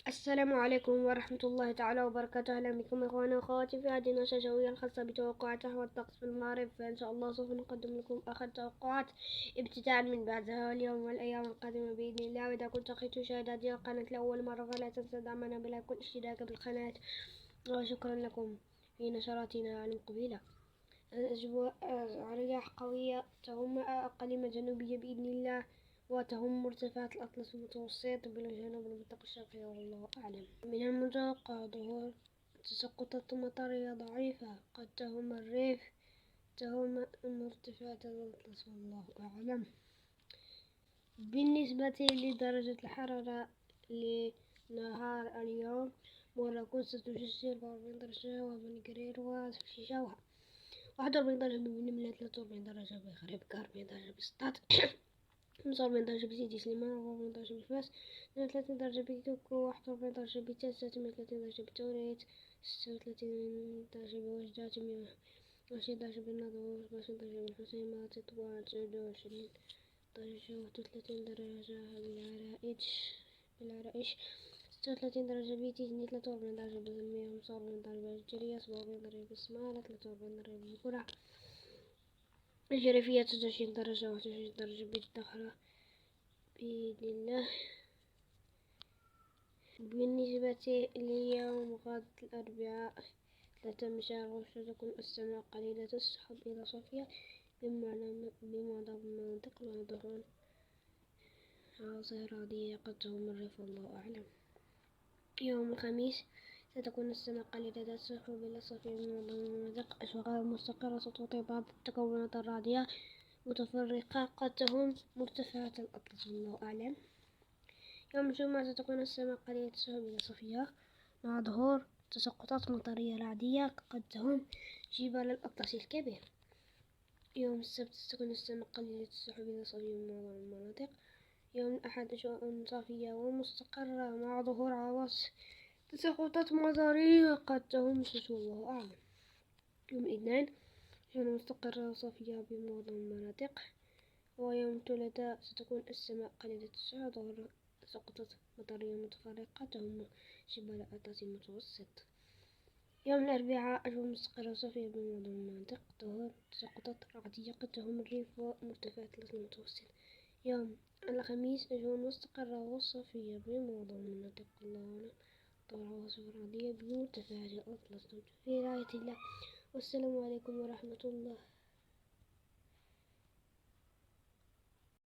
السلام عليكم ورحمة الله تعالى وبركاته. أهلا بكم إخواني وأخواتي في هذه النشرة الجوية الخاصة بتوقعات أحوال الطقس في المغرب. فإن شاء الله سوف نقدم لكم آخر التوقعات ابتداء من بعدها اليوم والأيام القادمة بإذن الله. وإذا كنت أخيت تشاهد هذه القناة لأول مرة فلا تنسى دعمنا بلايك والاشتراك بالقناة، وشكرا لكم في نشراتنا المقبلة. رياح قوية تهم أقاليم جنوبية بإذن الله، وتهم مرتفعات الأطلس المتوسط بالجنوب المنطقة الشرقية، والله أعلم. من المتوقع ظهور تساقطات مطرية ضعيفة قد تهم الريف، تهم مرتفعات الأطلس، والله أعلم. بالنسبة لدرجة الحرارة لنهار اليوم، مراكش ستسجل 40 درجة، وبنغرير وشيشاوها 41 درجة بنملة، 43 درجة بخريب، 40 درجة بسطات، 45 درجة بسيدي سليمان، 44 درجة بفاس، 32 درجة بكوكو، 41 درجة بتاسة، 38 درجة بتوريت، 36 درجة بوجدات، 120 درجة بالنظور، 27 درجة بالحسيمات، 29 درجة، 31 درجة بالعرائش، 36 درجة بتيزني، 43 درجة بالمية، 45 درجة بالجرية، 47 درجة بالسمالة، 43 درجة بالقرى الجريفية، 26 درجة، 21 درجة بالدخرة بإذن الله. بالنسبة ليوم غد الأربعاء 3 من شهر غشة، تكون السماء قليلة السحب إلى صافية بمعظم المناطق، مع ظهور عواصف رعدية قد تهم الريف، والله أعلم. يوم الخميس ستكون السماء قليلة السحب إلى صافية بمعظم المناطق، أشواقها مستقرة ستعطي بعض التكونات الرعدية متفرقة قد تهم مرتفعات الأطلس، والله أعلم. يوم الجمعة ستكون السماء قليلة السحب إلى صافية مع ظهور تساقطات مطرية رعدية قد تهم جبال الأطلس الكبير. يوم السبت ستكون السماء قليلة السحب إلى صافية من معظم المناطق. يوم الأحد أجواء صافية ومستقرة مع ظهور عواصف تساقطات مطرية قد تهم سوس، والله أعلم. يوم الاثنين أجواء مستقرة وصافية بمعظم المناطق. ويوم الثلاثاء ستكون السماء قليلة السحب وظهور تساقطات مطرية متفرقة تهم جبال الأطلس المتوسط. يوم الأربعاء أجواء مستقرة وصافية بمعظم المناطق، ظهور تساقطات رعدية قد تهم الريف ومرتفعات الأطلس المتوسط. يوم الخميس أجواء مستقرة وصافية بمعظم المناطق، الله أعلم، عواصف رعدية بمرتفعات الأطلس. في رعاية الله، والسلام عليكم ورحمة الله.